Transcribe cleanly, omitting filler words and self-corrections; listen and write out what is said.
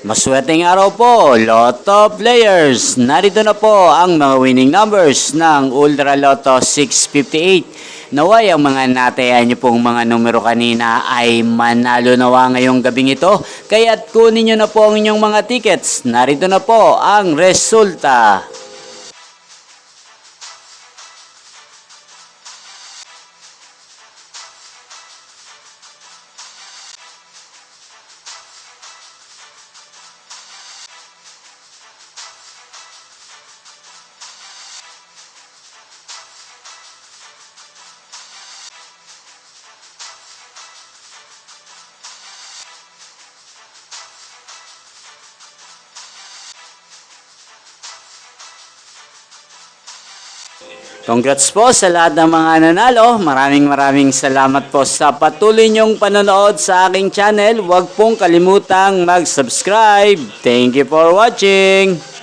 Maswerteng araw po, Lotto players! Narito na po ang mga winning numbers ng Ultra Lotto 658. Naway ang mga natayan niyo pong mga numero kanina ay manalo nawa ngayong gabing ito. Kaya't kunin niyo na po ang inyong mga tickets. Narito na po ang resulta. Congrats po sa lahat ng mga nanalo. Maraming salamat po sa patuloy niyong panonood sa aking channel. Huwag pong kalimutang mag-subscribe. Thank you for watching.